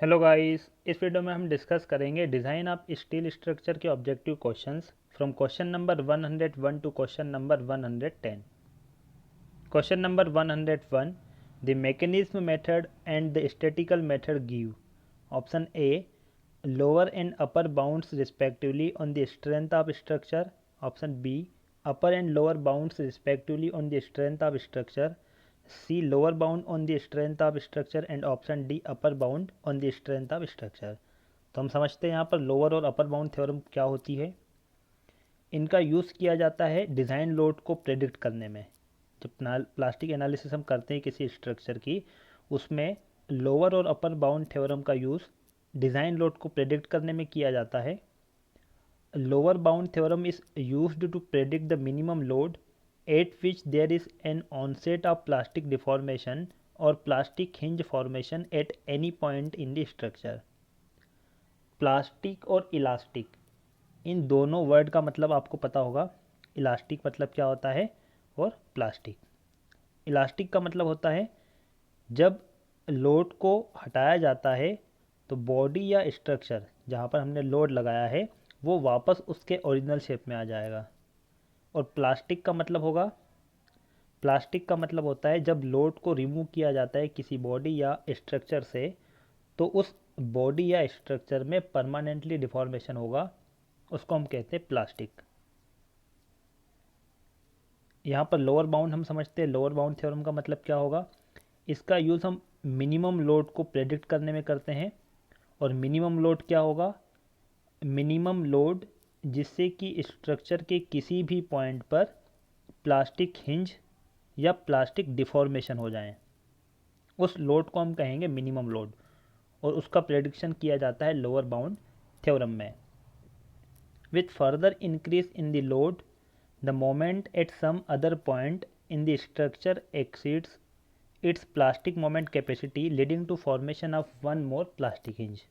Hello guys, इस video में हम डिस्कस करेंगे डिज़ाइन ऑफ स्टील स्ट्रक्चर के objective questions from question number 101 to question number 110। Question number 101, the mechanism method and the statical method give option A lower and upper bounds respectively on the strength of structure, option B upper and lower bounds respectively on the strength of structure, C lower bound on the strength of structure and option D upper bound on the strength of structure. तो हम समझते हैं यहाँ पर lower और upper bound theorem क्या होती है। इनका यूज़ किया जाता है डिज़ाइन लोड को प्रेडिक्ट करने में। जब प्लास्टिक एनालिसिस हम करते हैं किसी स्ट्रक्चर की, उसमें लोअर और अपर बाउंड थ्योरम का यूज़ डिज़ाइन लोड को प्रेडिक्ट करने में किया जाता है। Lower bound theorem is used to predict the minimum load at which there is an onset of plastic deformation or plastic hinge formation at any point in the structure। Plastic और elastic, इन दोनों word का मतलब आपको पता होगा। Elastic मतलब क्या होता है और प्लास्टिक। इलास्टिक का मतलब होता है जब लोड को हटाया जाता है तो बॉडी या स्ट्रक्चर जहाँ पर हमने लोड लगाया है वो वापस उसके ओरिजिनल शेप में आ जाएगा। और प्लास्टिक का मतलब होता है जब लोड को रिमूव किया जाता है किसी बॉडी या स्ट्रक्चर से तो उस बॉडी या स्ट्रक्चर में परमानेंटली डिफॉर्मेशन होगा, उसको हम कहते हैं प्लास्टिक। यहाँ पर लोअर बाउंड हम समझते हैं, लोअर बाउंड थ्योरम का मतलब क्या होगा। इसका यूज़ हम मिनिमम लोड को प्रेडिक्ट करने में करते हैं। और मिनिमम लोड क्या होगा? मिनिमम लोड जिससे कि स्ट्रक्चर के किसी भी पॉइंट पर प्लास्टिक हिंज या प्लास्टिक डिफॉर्मेशन हो जाए, उस लोड को हम कहेंगे मिनिमम लोड। और उसका प्रेडिक्शन किया जाता है लोअर बाउंड थ्योरम में। With further increase in the load the moment at some other point in the structure exceeds its plastic moment capacity leading to formation of one more plastic hinge.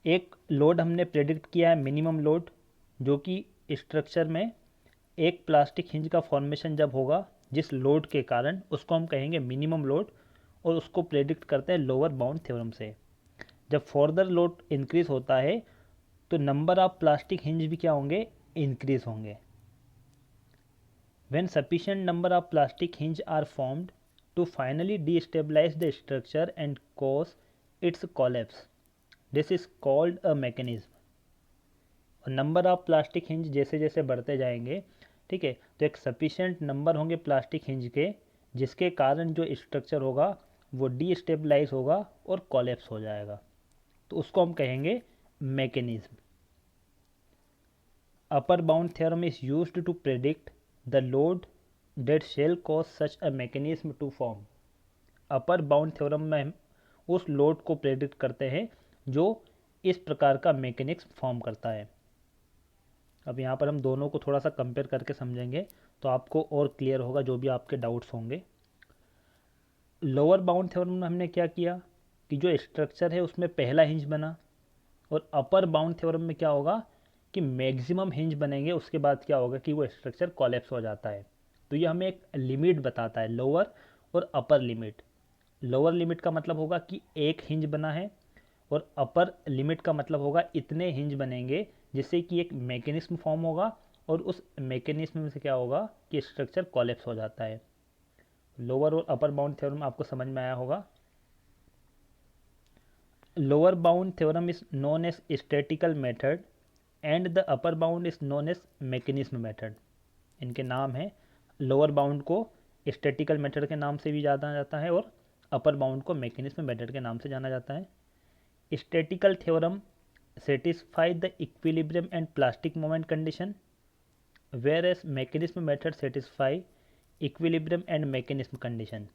एक load हमने predict किया है minimum load, जो कि structure में एक plastic hinge का formation जब होगा जिस लोड के कारण, उसको हम कहेंगे मिनिमम लोड। और उसको प्रेडिक्ट करते हैं लोअर बाउंड थ्योरम से। जब फर्दर लोड इंक्रीज होता है तो नंबर ऑफ प्लास्टिक हिंज भी क्या होंगे? इंक्रीज होंगे। When sufficient number of plastic hinge are formed to finally destabilize the structure and cause its collapse, this is called a mechanism. और नंबर ऑफ प्लास्टिक हिंज जैसे जैसे बढ़ते जाएंगे, ठीक है, तो एक सफिशिएंट नंबर होंगे प्लास्टिक हिंज के, जिसके कारण जो स्ट्रक्चर होगा वो डीस्टेबलाइज होगा और कोलैप्स हो जाएगा। तो उसको हम कहेंगे mechanism. Upper bound theorem is used to predict the load that shall cause such a mechanism to form. Upper bound theorem में हम उस लोड को प्रेडिक्ट करते हैं जो इस प्रकार का मैकेनिज्म फॉर्म करता है। अब यहाँ पर हम दोनों को थोड़ा सा कंपेयर करके समझेंगे तो आपको और क्लियर होगा जो भी आपके डाउट्स होंगे। लोअर बाउंड थ्योरम में हमने क्या किया कि जो स्ट्रक्चर है उसमें पहला हिंज बना। और अपर बाउंड थ्योरम में क्या होगा कि मैक्सिमम हिंज बनेंगे, उसके बाद क्या होगा कि वो स्ट्रक्चर कोलैप्स हो जाता है। तो ये हमें एक लिमिट बताता है, लोअर और अपर लिमिट। लोअर लिमिट का मतलब होगा कि एक हिंज बना है, और अपर लिमिट का मतलब होगा इतने हिंज बनेंगे जिससे कि एक मैकेनिज्म फॉर्म होगा और उस मैकेनिज्म में से क्या होगा कि स्ट्रक्चर कोलैप्स हो जाता है। लोअर और अपर बाउंड थ्योरम आपको समझ में आया होगा। Lower bound theorem is known as statical method and the upper bound is known as mechanism method. इनके नाम है। लोअर बाउंड को स्टैटिकल मेथड के नाम से भी जाना जाता है और अपर बाउंड को मैकेनिज्म मेथड के नाम से जाना जाता है। Statical theorem satisfy the equilibrium and plastic moment condition, whereas mechanism method satisfy equilibrium and mechanism condition।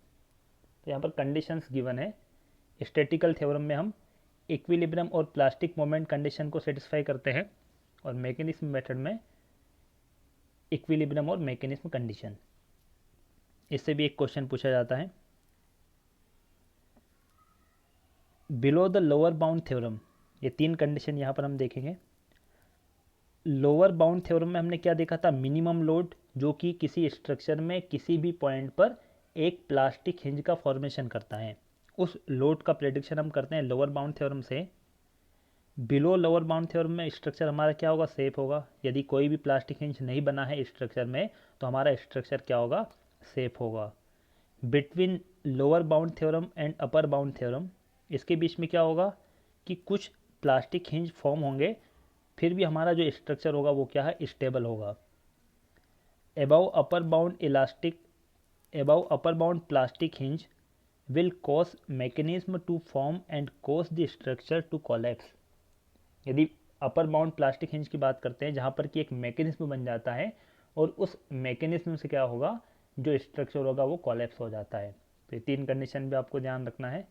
तो यहाँ पर कंडीशंस गिवन है। स्टैटिकल थ्योरम में हम इक्विलिब्रियम और प्लास्टिक मोमेंट कंडीशन को सेटिस्फाई करते हैं, और मैकेनिज्म मेथड में इक्विलिब्रियम और मैकेनिज्म कंडीशन। इससे भी एक क्वेश्चन पूछा जाता है। Below the lower bound theorem, ये तीन कंडीशन यहाँ पर हम देखेंगे। लोअर बाउंड थ्योरम में हमने क्या देखा था? मिनिमम लोड, जो कि किसी स्ट्रक्चर में किसी भी पॉइंट पर एक प्लास्टिक हिंज का फॉर्मेशन करता है, उस लोड का प्रेडिक्शन हम करते हैं लोअर बाउंड थ्योरम से। बिलो लोअर बाउंड थ्योरम में स्ट्रक्चर हमारा क्या होगा, सेफ होगा। यदि कोई भी प्लास्टिक हिंज नहीं बना है स्ट्रक्चर में तो हमारा स्ट्रक्चर क्या होगा, सेफ होगा। Between lower bound theorem and upper bound theorem, इसके बीच में क्या होगा कि कुछ प्लास्टिक हिंज फॉर्म होंगे, फिर भी हमारा जो स्ट्रक्चर होगा वो क्या है, स्टेबल होगा। above upper bound elastic above upper bound plastic hinge will cause mechanism to form and cause the structure to collapse। यदि अपर बाउंड प्लास्टिक हिंज की बात करते हैं जहाँ पर कि एक मैकेनिज्म बन जाता है और उस मैकेनिज्म से क्या होगा, जो स्ट्रक्चर होगा वो कोलैप्स हो जाता है। तो ये 3 कंडीशन भी आपको ध्यान रखना है।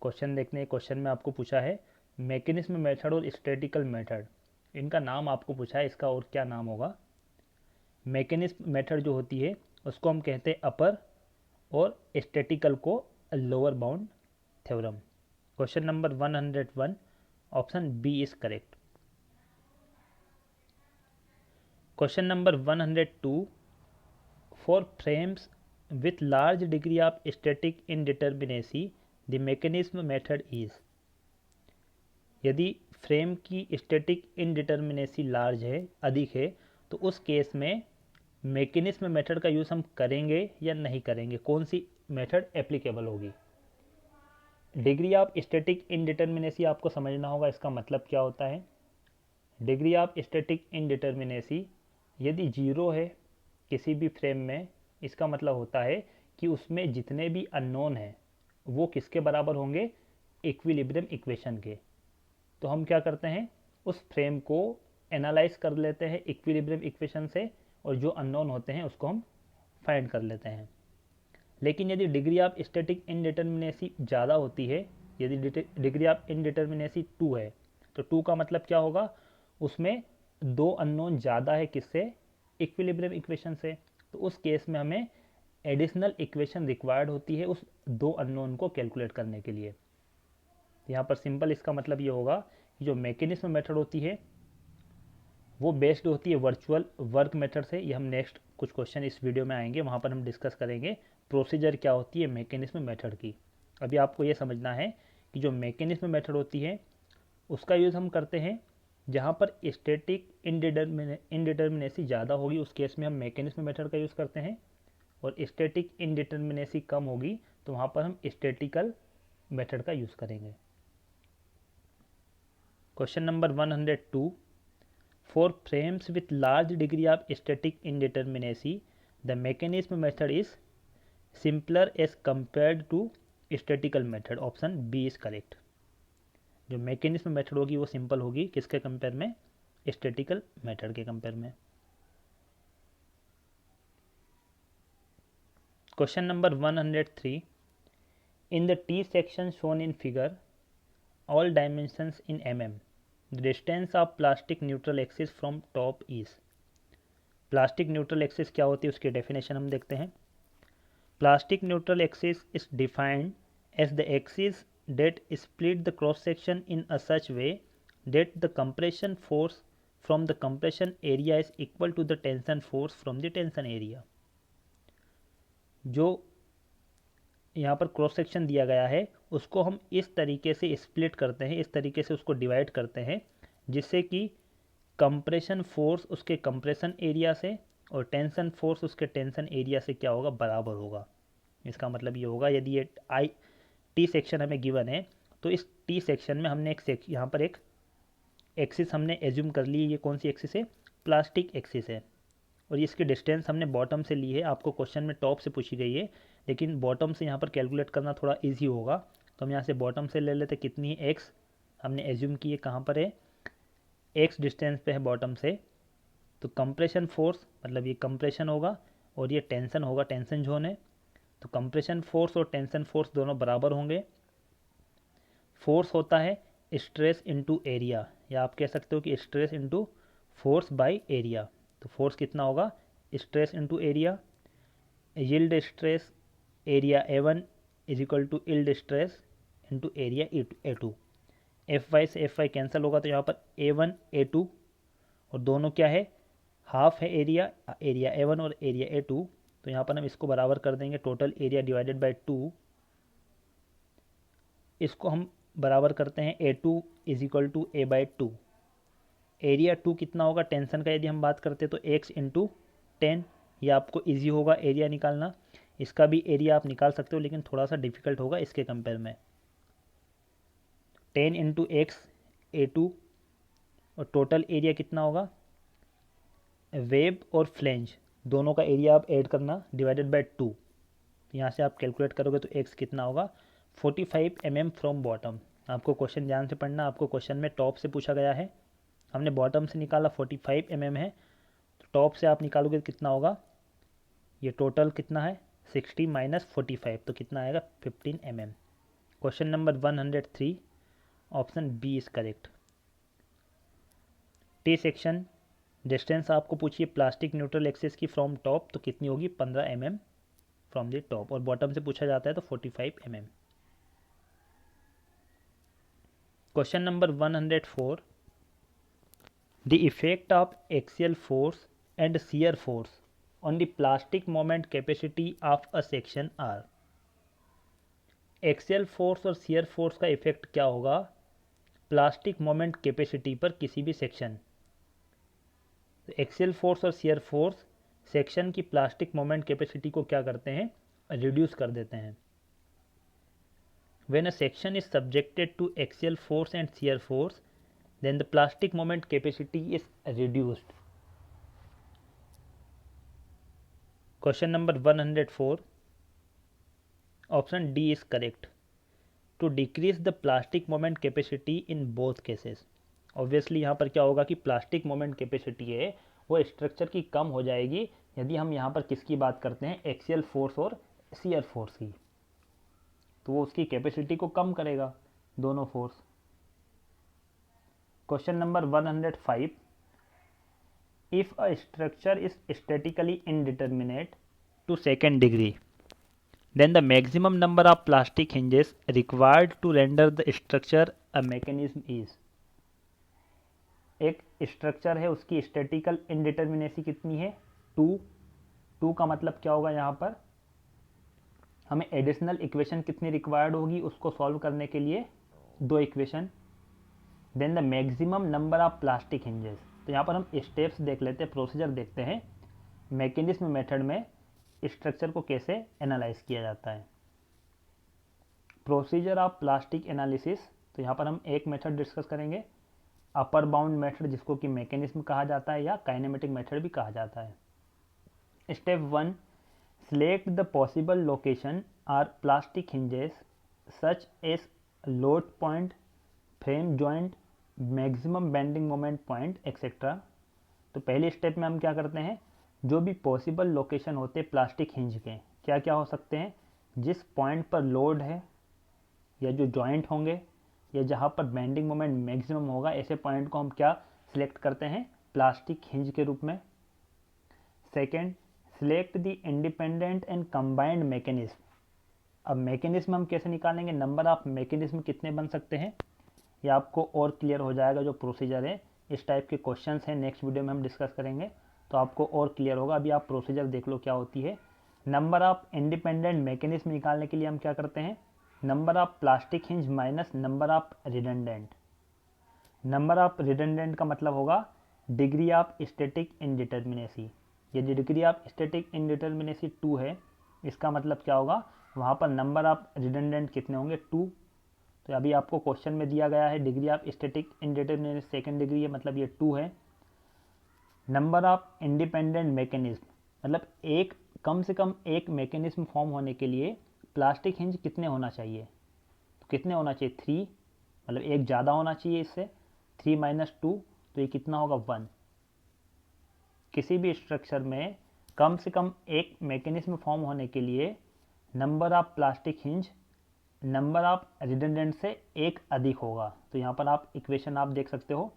क्वेश्चन देखने, एक क्वेश्चन में आपको पूछा है मैकेनिज्म मेथड और स्टैटिकल मेथड, इनका नाम आपको पूछा है, इसका और क्या नाम होगा। मैकेनिज्म मेथड जो होती है उसको हम कहते हैं अपर और स्टैटिकल को lower bound theorem. Question number 101, option B is correct. Question number 102, for frames with large degree of static indeterminacy the mechanism method is. यदि फ्रेम की स्टैटिक इनडिटर्मिनेसी लार्ज है, अधिक है, तो उस केस में मैकेनिज्म मेथड का यूज़ हम करेंगे या नहीं करेंगे, कौन सी मेथड एप्लीकेबल होगी। डिग्री ऑफ स्टैटिक इनडिटर्मिनेसी आपको समझना होगा, इसका मतलब क्या होता है। डिग्री ऑफ स्टैटिक इनडिटर्मिनेसी यदि 0 है किसी भी फ्रेम में, इसका मतलब होता है कि उसमें जितने भी अननोन हैं वो किसके बराबर होंगे, इक्विलिब्रियम इक्वेशन के। तो हम क्या करते हैं, उस फ्रेम को एनालाइज कर लेते हैं इक्विलिब्रियम इक्वेशन से और जो अननोन होते हैं उसको हम फाइंड कर लेते हैं। लेकिन यदि डिग्री ऑफ स्टैटिक इनडिटर्मिनेसी ज़्यादा होती है, यदि डिग्री ऑफ इनडिटर्मिनेसी 2 है, तो 2 का मतलब क्या होगा, उसमें 2 अननोन ज़्यादा है किससे, इक्विलिब्रियम इक्वेशन से। तो उस केस में हमें एडिशनल इक्वेशन रिक्वायर्ड होती है उस 2 अननोन को कैलकुलेट करने के लिए। यहाँ पर सिंपल इसका मतलब ये होगा कि जो मैकेनिज्म मेथड होती है वो बेस्ड होती है वर्चुअल वर्क मेथड से। ये हम नेक्स्ट कुछ क्वेश्चन इस वीडियो में आएंगे, वहाँ पर हम डिस्कस करेंगे प्रोसीजर क्या होती है मैकेनिज्म मेथड की। अभी आपको ये समझना है कि जो मैकेनिज्म मेथड होती है उसका यूज़ हम करते हैं जहाँ पर स्टैटिक इनडिटर्मिनेसी ज़्यादा होगी, उस केस में हम मैकेनिज्म मेथड का यूज़ करते हैं, और स्टैटिक इनडिटर्मिनेसी कम होगी तो वहाँ पर हम स्टैटिकल मेथड का यूज़ करेंगे। Question number 102, for frames with large degree of static indeterminacy the mechanism method is simpler as compared to statical method। Option B is correct. जो मैकेनिज्म मेथड होगी वो सिंपल होगी किसके कंपेयर में, statical method के compare में। Question number 103, in the T section shown in figure all dimensions in mm the distance of plastic neutral axis from top is। Plastic neutral axis क्या होती है उसकी डेफिनेशन हम देखते हैं। Plastic neutral axis is defined as the axis that split the cross section in a such way that the compression force from the compression area is equal to the tension force from the tension area. जो यहाँ पर cross section दिया गया है उसको हम इस तरीके से स्प्लिट करते हैं, इस तरीके से उसको डिवाइड करते हैं जिससे कि कंप्रेशन फोर्स उसके कंप्रेशन एरिया से और टेंशन फोर्स उसके टेंशन एरिया से क्या होगा, बराबर होगा। इसका मतलब ये होगा यदि ये टी सेक्शन हमें गिवन है तो इस टी सेक्शन में हमने यहाँ पर एक एक्सिस हमने एज्यूम कर ली, ये कौन सी एक्सिस है, प्लास्टिक एक्सिस है, और इसकी डिस्टेंस हमने बॉटम से ली है। आपको क्वेश्चन में टॉप से पूछी गई है लेकिन बॉटम से यहाँ पर कैलकुलेट करना थोड़ा ईजी होगा, तो हम यहाँ से बॉटम से ले लेते, कितनी है, एक्स हमने एज्यूम की है, कहाँ पर है, एक्स डिस्टेंस पे है बॉटम से। तो कंप्रेशन फोर्स मतलब ये कंप्रेशन होगा और ये टेंशन होगा, टेंशन जोन है, तो कंप्रेशन फोर्स और टेंशन फोर्स दोनों बराबर होंगे। फोर्स होता है स्ट्रेस इनटू एरिया, या आप कह सकते हो कि stress into force by area. तो फोर्स कितना होगा, stress into area, yield stress area A1 is equal to yield stress into area A2। F Y से एफ वाई कैंसिल होगा तो यहाँ पर A1 A2 और दोनों क्या है, हाफ है एरिया, एरिया A1 और एरिया A2, तो यहाँ पर हम इसको बराबर कर देंगे, टोटल एरिया डिवाइडेड बाय 2 इसको हम बराबर करते हैं A2 is equal to A/2। Area 2 कितना होगा, टेंशन का यदि हम बात करते हैं तो x इंटू 10। ये आपको ईजी होगा एरिया निकालना। इसका भी एरिया आप निकाल सकते हो लेकिन थोड़ा सा डिफिकल्ट होगा इसके कंपेयर में। 10 इंटू एक्स A2, और टोटल एरिया कितना होगा, वेब और फ्लेंज दोनों का एरिया आप ऐड करना डिवाइडेड बाय 2। यहाँ से आप कैलकुलेट करोगे तो x कितना होगा, 45 mm फ्रॉम बॉटम। आपको क्वेश्चन ध्यान से पढ़ना, आपको क्वेश्चन में टॉप से पूछा गया है, हमने बॉटम से निकाला 45 mm है, तो टॉप से आप निकालोगे तो कितना होगा, ये टोटल कितना है 60 माइनस 45, तो कितना आएगा 15 mm। Question number 103 option B is correct. T section distance आपको पूछिए प्लास्टिक न्यूट्रल एक्सिस की फ्रॉम टॉप, तो कितनी होगी 15 mm फ्रॉम द टॉप, और बॉटम से पूछा जाता है तो 45 mm। Question number 104 the effect of axial force and shear force on the plastic moment capacity of a section are. Axial force और शियर फोर्स का इफेक्ट क्या होगा प्लास्टिक मोमेंट कैपेसिटी पर किसी भी सेक्शन। एक्सियल फोर्स और shear force section की plastic moment capacity को क्या करते हैं, रिड्यूस कर देते हैं। When a section is subjected to axial force and shear force, then the plastic moment capacity is reduced. Question number 104, option D is correct. To decrease the plastic moment capacity in both cases. Obviously यहाँ पर क्या होगा कि plastic moment capacity है वो structure की कम हो जाएगी यदि हम यहाँ पर किसकी बात करते हैं, एक्सियल फोर्स और शियर फोर्स की, तो वो उसकी कैपेसिटी को कम करेगा दोनों force. Question number 105 if a structure is statically indeterminate to second degree then the maximum number of plastic hinges required to render the structure a mechanism is. एक स्ट्रक्चर है उसकी स्टैटिकल इनडिटर्मिनेसी कितनी है 2 का मतलब क्या होगा, यहाँ पर हमें एडिशनल इक्वेशन कितनी रिक्वायर्ड होगी उसको सॉल्व करने के लिए, 2 equation. Then the maximum number of plastic hinges, तो यहाँ पर हम स्टेप्स देख लेते हैं, प्रोसीजर देखते हैं मैकेनिज्म मेथड में स्ट्रक्चर को कैसे एनालाइज किया जाता है। प्रोसीजर ऑफ प्लास्टिक एनालिसिस, तो यहाँ पर हम एक मेथड डिस्कस करेंगे, अपर बाउंड मेथड जिसको कि मैकेनिज्म कहा जाता है या काइनेमेटिक मेथड भी कहा जाता है। Step 1, select the possible location are plastic hinges such as load point, frame joint, maximum bending moment point etcetera. तो पहले स्टेप में हम क्या करते हैं, जो भी पॉसिबल लोकेशन होते हैं प्लास्टिक हिंज के, क्या क्या हो सकते हैं, जिस पॉइंट पर लोड है या जो जॉइंट होंगे या जहाँ पर बेंडिंग मोमेंट मैक्सिमम होगा, ऐसे पॉइंट को हम क्या सिलेक्ट करते हैं, प्लास्टिक हिंज के रूप में। Second, select the independent and combined mechanism. अब मैकेनिज्म हम कैसे निकालेंगे, नंबर ऑफ मैकेनिज्म कितने बन सकते हैं, ये आपको और क्लियर हो जाएगा जो प्रोसीजर है। इस टाइप के क्वेश्चंस हैं नेक्स्ट वीडियो में हम डिस्कस करेंगे तो आपको और क्लियर होगा। अभी आप प्रोसीजर देख लो क्या होती है। नंबर ऑफ इंडिपेंडेंट मैकेनिज्म निकालने के लिए हम क्या करते हैं, number of plastic hinge minus number of redundant. Number of redundant का मतलब होगा डिग्री ऑफ स्टैटिक इनडिटर्मिनेसी। ये डिग्री ऑफ स्टैटिक इनडिटर्मिनेसी 2 है, इसका मतलब क्या होगा, वहाँ पर नंबर ऑफ रिडंडेंट कितने होंगे 2। तो अभी आपको क्वेश्चन में दिया गया है degree of static indeterminacy second degree है, मतलब ये 2 है। नंबर ऑफ इंडिपेंडेंट मैकेनिज्म, मतलब एक कम से कम एक मैकेनिज्म फॉर्म होने के लिए प्लास्टिक हिंज कितने होना चाहिए, तो कितने होना चाहिए 3, मतलब एक ज़्यादा होना चाहिए इससे, 3 माइनस 2 तो ये कितना होगा 1। किसी भी स्ट्रक्चर में कम से कम एक मैकेनिज्म फॉर्म होने के लिए number of plastic hinge number of redundant से एक अधिक होगा। तो यहाँ पर आप इक्वेशन आप देख सकते हो,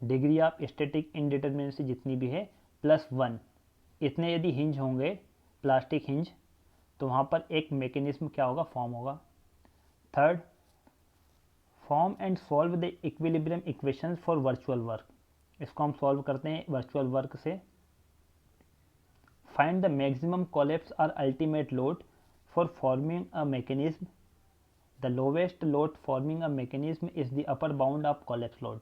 डिग्री ऑफ स्टैटिक इनडिटर्मिनेसी जितनी भी है प्लस 1, इतने यदि हिंज होंगे प्लास्टिक हिंज तो वहाँ पर एक मैकेनिज्म क्या होगा फॉर्म होगा। Third, form and solve the equilibrium equations for virtual work. इसको हम सॉल्व करते हैं वर्चुअल वर्क से। फाइंड द मैक्सिमम कोलैप्स और ultimate load for forming a mechanism the lowest load forming a mechanism is the upper bound of collapse load.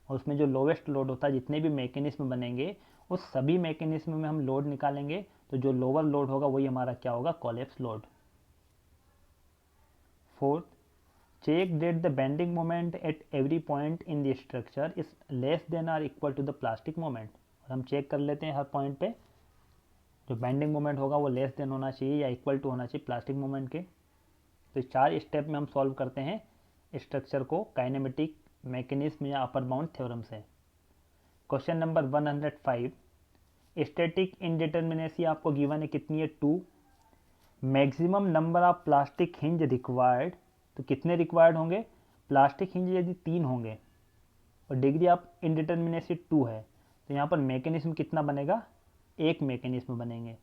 और उसमें जो lowest load होता है, जितने भी मैकेनिज्म बनेंगे उस सभी मैकेनिज्म में हम लोड निकालेंगे, तो जो लोअर लोड होगा वही हमारा क्या होगा, collapse load. Fourth, check that the bending moment at every point in the structure is less than or equal to the plastic moment. और हम चेक कर लेते हैं हर पॉइंट पे जो बेंडिंग मोमेंट होगा वो लेस देन होना चाहिए या इक्वल टू होना चाहिए प्लास्टिक मोमेंट के। तो 4 स्टेप में हम सॉल्व करते हैं स्ट्रक्चर को काइनेमेटिक मैकेनिज्म या अपर बाउंड थ्योरम से। क्वेश्चन नंबर 105, स्टैटिक इनडिटर्मिनेसी आपको गिवन है कितनी है, 2। Maximum number of plastic hinge required, तो कितने रिक्वायर्ड होंगे, प्लास्टिक हिंज यदि 3 होंगे और डिग्री ऑफ इनडिटर्मिनेसी 2 है, तो यहाँ पर मैकेनिज्म कितना बनेगा, एक मैकेनिज्म बनेंगे।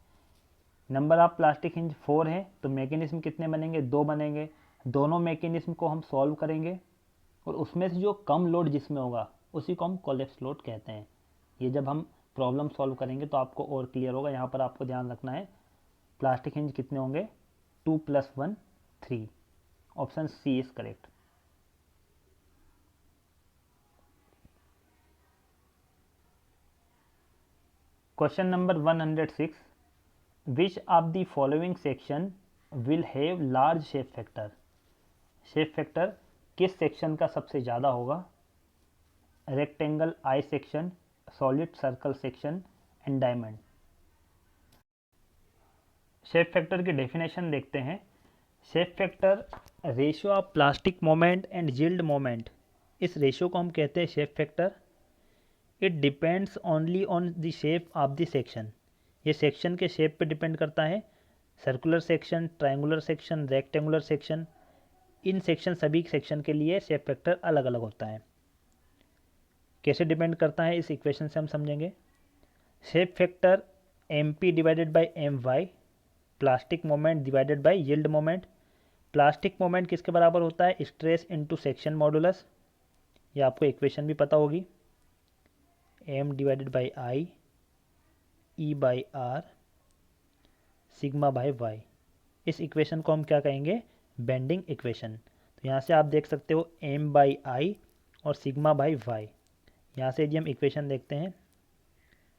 नंबर ऑफ प्लास्टिक हिंज 4 है तो मैकेनिज्म कितने बनेंगे, 2 बनेंगे। दोनों मैकेनिज्म को हम सॉल्व करेंगे और उसमें से जो कम लोड जिसमें होगा उसी को हम कोलेप्स लोड कहते हैं। ये जब हम प्रॉब्लम सॉल्व करेंगे तो आपको और क्लियर होगा। यहाँ पर आपको ध्यान रखना है प्लास्टिक हिंज कितने होंगे, 2 + 1 3। Option C is correct. Question number 106, which of the following section will have large shape factor. Shape factor किस सेक्शन का सबसे ज़्यादा होगा, rectangle, I section, solid circle section and diamond. Shape factor की definition देखते हैं। Shape factor ratio of plastic moment and yield moment, इस ratio को हम कहते हैं shape factor. It depends only on the shape of the section, ये section के शेप पे डिपेंड करता है। Circular section, triangular section, rectangular section, in section सभी सेक्शन के लिए शेप फैक्टर अलग अलग होता है। कैसे डिपेंड करता है इस इक्वेशन से हम समझेंगे। Shape factor MP divided by MY, plastic moment divided by yield moment. Plastic moment किसके बराबर होता है, स्ट्रेस इनटू सेक्शन मॉडुलस, ये आपको इक्वेशन भी पता होगी, M divided by I E by R sigma by Y। इस इक्वेशन को हम क्या कहेंगे, बेंडिंग इक्वेशन। तो यहाँ से आप देख सकते हो M बाई I और सिग्मा बाई Y। यहाँ से यदि हम इक्वेशन देखते हैं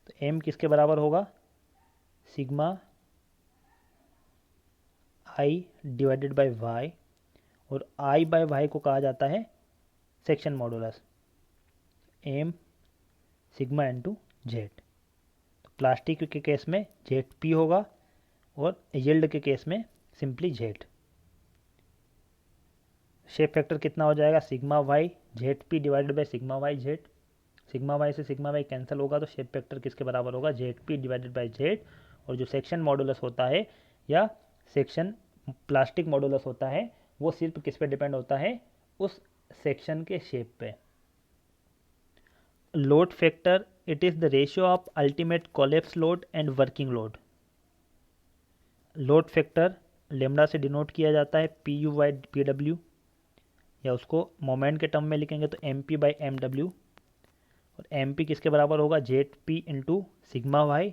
तो M किसके बराबर होगा, sigma I divided by Y, और I बाई Y को कहा जाता है section modulus, M sigma into Z। तो प्लास्टिक के केस में ZP होगा और यील्ड के केस में सिंपली Z। शेप फैक्टर कितना हो जाएगा, sigma Y ZP divided by sigma Y Z। Sigma Y से सिग्मा वाई कैंसिल होगा तो शेप फैक्टर किसके बराबर होगा, ZP डिवाइडेड बाई Z। और जो सेक्शन मॉडुलस होता है या सेक्शन प्लास्टिक मॉडुलस होता है वो सिर्फ किस पे डिपेंड होता है, उस सेक्शन के शेप पे। Load factor, it is the ratio of ultimate collapse load and working load. Load factor lambda से डिनोट किया जाता है PU/PW, या उसको मोमेंट के टर्म में लिखेंगे तो MP/MW। और MP किसके बराबर होगा, ZP इंटू सिग्मा वाई,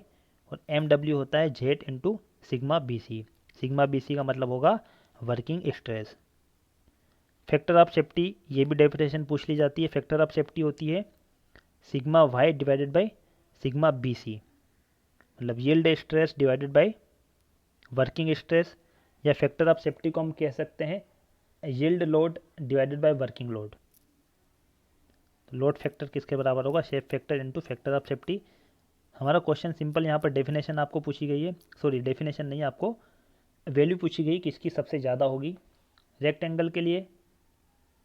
और MW होता है Z into sigma BC। Sigma BC का मतलब होगा working stress. Factor of safety, ये भी डेफिनेशन पूछ ली जाती है। फैक्टर ऑफ सेफ्टी होती है sigma Y divided by sigma BC, मतलब yield stress divided by working stress, या फैक्टर ऑफ सेफ्टी को हम कह सकते हैं yield load divided by working load. तो लोड फैक्टर किसके बराबर होगा, shape factor into factor of safety. हमारा क्वेश्चन सिंपल, यहाँ पर डेफिनेशन आपको पूछी गई है, सॉरी डेफिनेशन नहीं, आपको वैल्यू पूछी गई किसकी सबसे ज़्यादा होगी। रेक्टेंगल के लिए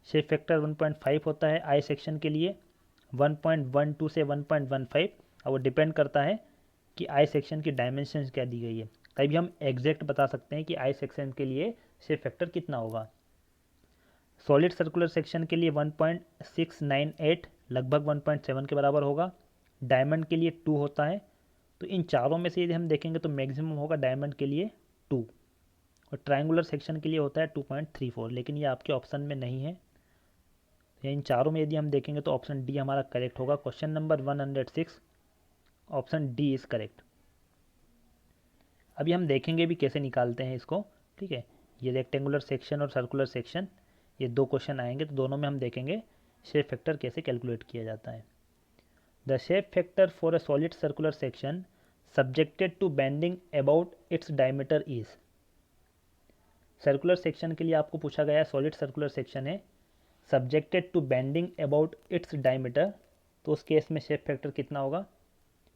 शेप फैक्टर 1.5 होता है, आई सेक्शन के लिए 1.12 से 1.15। और वो डिपेंड करता है कि आई सेक्शन की डायमेंशन क्या दी गई है, तभी हम एग्जैक्ट बता सकते हैं कि आई सेक्शन के लिए शेप फैक्टर कितना होगा। सॉलिड सर्कुलर सेक्शन के लिए 1.698 लगभग 1.7 के बराबर होगा। डायमंड के लिए 2 होता है। तो इन चारों में से यदि हम देखेंगे तो मैक्सिमम होगा डायमंड के लिए 2, और ट्रायंगुलर सेक्शन के लिए होता है 2.34, लेकिन ये आपके ऑप्शन में नहीं है। इन चारों में यदि हम देखेंगे तो ऑप्शन डी हमारा करेक्ट होगा। Question number 106, option D is correct. अभी हम देखेंगे भी कैसे निकालते हैं इसको, ठीक है। ये रेक्टेंगुलर सेक्शन और सर्कुलर सेक्शन ये 2 क्वेश्चन आएंगे, तो दोनों में हम देखेंगे शेप फैक्टर कैसे कैलकुलेट किया जाता है। The shape factor for a solid circular section subjected to bending about its diameter is. Circular section के लिए आपको पूछा गया है, सॉलिड सर्कुलर सेक्शन है, subjected to bending about its diameter, तो उस केस में शेप फैक्टर कितना होगा।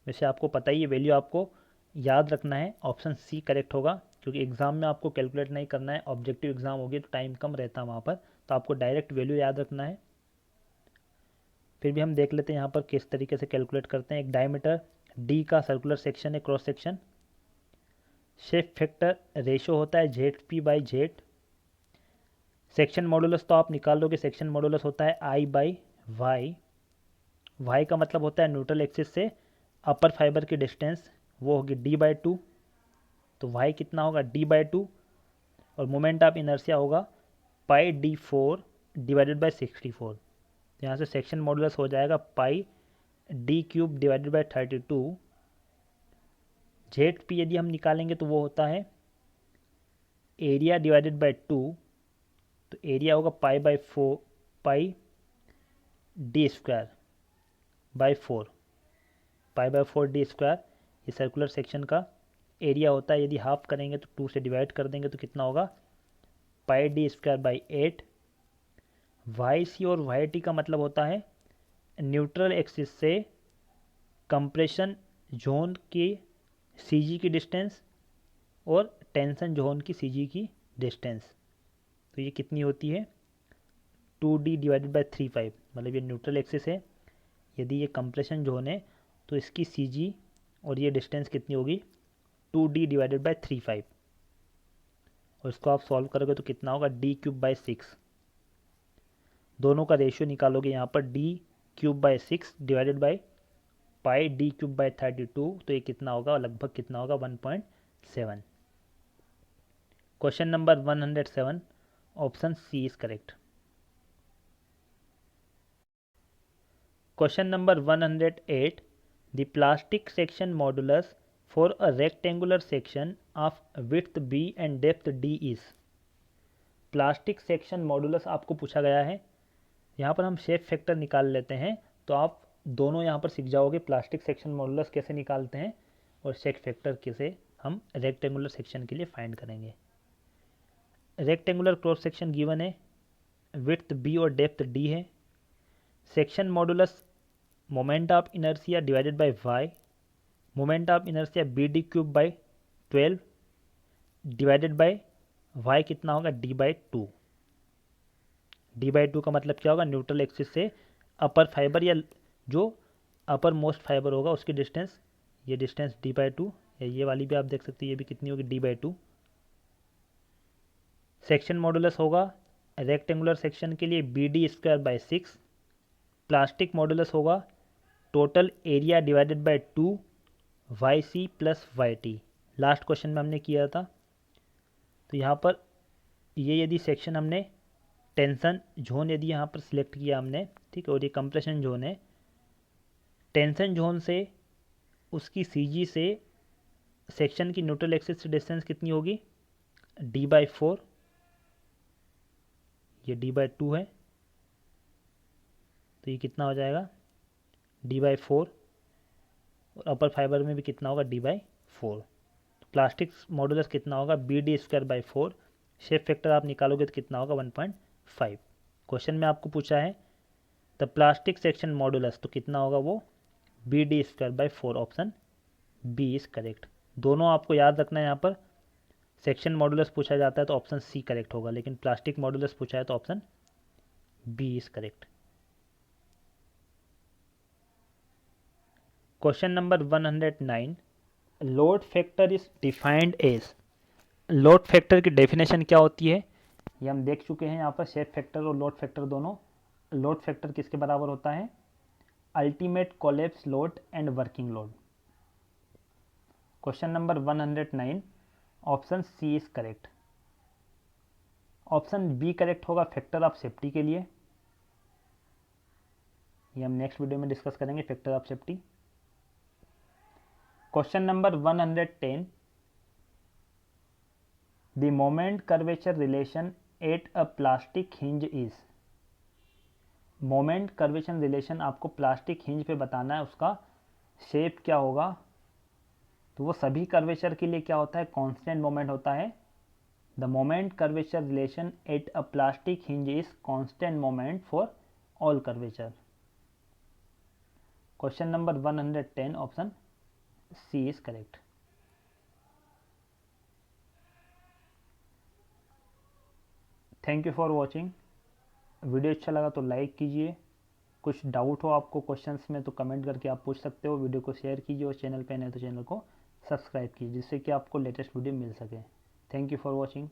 वैसे आपको पता ही है, वैल्यू आपको याद रखना है, ऑप्शन सी करेक्ट होगा, क्योंकि एग्जाम में आपको कैलकुलेट नहीं करना है, ऑब्जेक्टिव एग्जाम होगी तो टाइम कम रहता है वहाँ पर, तो आपको डायरेक्ट वैल्यू याद रखना है। फिर भी हम देख लेते हैं यहाँ पर किस तरीके से कैलकुलेट करते हैं। एक डायमीटर डी का सर्कुलर सेक्शन है, cross section, shape factor ratio होता है Z P by Z, section modulus तो आप निकाल लोगे, सेक्शन मॉडुलस होता है आई बाई वाई, वाई का मतलब होता है न्यूट्रल एक्सिस से अपर फाइबर की डिस्टेंस, वो होगी डी बाई टू, तो वाई कितना होगा डी बाई टू, और मोमेंट ऑफ इनर्शिया होगा pi D four divided by 64। यहाँ से सेक्शन मॉडुलस हो जाएगा pi D cube divided by 32, Z P यदि हम निकालेंगे तो वो होता है एरिया डिवाइडेड बाई 2, तो एरिया होगा pi by 4 pi D square by 4, pi by 4 D square, ये सर्कुलर सेक्शन का एरिया होता है। यदि हाफ करेंगे तो 2 से डिवाइड कर देंगे तो कितना होगा pi D square by 8। Y C और वाई टी का मतलब होता है न्यूट्रल एक्सिस से कंप्रेशन जोन की सी जी की डिस्टेंस और टेंशन जोन की सी जी की डिस्टेंस, तो ये कितनी होती है 2d डिवाइडेड बाई 35, मतलब ये न्यूट्रल एक्सिस है, यदि ये कंप्रेशन जोन है तो इसकी सी जी और ये डिस्टेंस कितनी होगी 2d डिवाइडेड बाई 35, और इसको आप सॉल्व करोगे तो कितना होगा डी क्यूब बाई 6, दोनों का रेशियो निकालोगे यहाँ पर D cube by 6 divided by pi D cube by 32, तो ये कितना होगा लगभग कितना होगा 1.7। Question number 107, option C is correct. Question number 108, the plastic section modulus for a rectangular section of width B and depth D is. Plastic section modulus आपको पूछा गया है, यहाँ पर हम शेप फैक्टर निकाल लेते हैं, तो आप दोनों यहाँ पर सीख जाओगे प्लास्टिक सेक्शन मॉडुलस कैसे निकालते हैं और शेप फैक्टर कैसे हम रेक्टेंगुलर सेक्शन के लिए फाइंड करेंगे। रेक्टेंगुलर क्रॉस सेक्शन गिवन है, विड्थ बी और डेप्थ डी है, section modulus moment of inertia divided by Y, moment of inertia B D cube by 12 divided by Y कितना होगा D by two, D by two का मतलब क्या होगा neutral axis से अपर फाइबर या जो अपर मोस्ट फाइबर होगा उसकी डिस्टेंस, ये डिस्टेंस डी बाई टू, या ये वाली भी आप देख सकते हैं ये भी कितनी होगी D by two. Section modulus होगा रेक्टेंगुलर सेक्शन के लिए B D square by 6, plastic modulus होगा total area divided by 2 Y C plus Y T, last question में हमने किया था। तो यहाँ पर ये यदि सेक्शन हमने टेंशन जोन यदि यहाँ पर सिलेक्ट किया हमने, ठीक है, और ये कंप्रेशन जोन है, टेंशन जोन से उसकी सी जी से सेक्शन की न्यूट्रल एक्सिस डिस्टेंस कितनी होगी डी बाई 4, ये डी बाई 2 है, तो ये कितना हो जाएगा डी बाई 4, और अपर फाइबर में भी कितना होगा डी बाई 4। तो प्लास्टिक मॉडुलस कितना होगा B D square by 4, shape factor आप निकालोगे तो कितना होगा 1.5। क्वेश्चन में आपको पूछा है द प्लास्टिक सेक्शन मॉडुलस, तो कितना होगा वो B D square by 4, option B is correct. दोनों आपको याद रखना है, यहाँ पर सेक्शन मॉडुलस पूछा जाता है तो ऑप्शन सी करेक्ट होगा, लेकिन प्लास्टिक मॉडुलस पूछा है तो option B is correct. Question number 109, load factor is defined as. Load factor की डेफिनेशन क्या होती है ये हम देख चुके हैं, यहाँ पर शेप फैक्टर और लोड फैक्टर दोनों। लोड फैक्टर किसके बराबर होता है ultimate collapse load and working load. Question number 109, option C is correct. Option B correct होगा फैक्टर ऑफ सेफ्टी के लिए, ये हम नेक्स्ट वीडियो में डिस्कस करेंगे factor of safety. Question number 110, the moment curvature relation at a plastic hinge is. Moment curvature relation आपको plastic hinge पे बताना है, उसका शेप क्या होगा। तो वो सभी कर्वेचर के लिए क्या होता है, कांस्टेंट मोमेंट होता है। The moment curvature relation at a plastic hinge is constant moment for all curvature. Question number 110 option C is correct. Thank you for watching. Video अच्छा लगा तो लाइक कीजिए। कुछ डाउट हो आपको क्वेश्चंस में तो कमेंट करके आप पूछ सकते हो। वीडियो को शेयर कीजिए और चैनल पे नए तो चैनल को सब्सक्राइब कीजिए, जिससे कि आपको लेटेस्ट वीडियो मिल सके। Thank you for watching.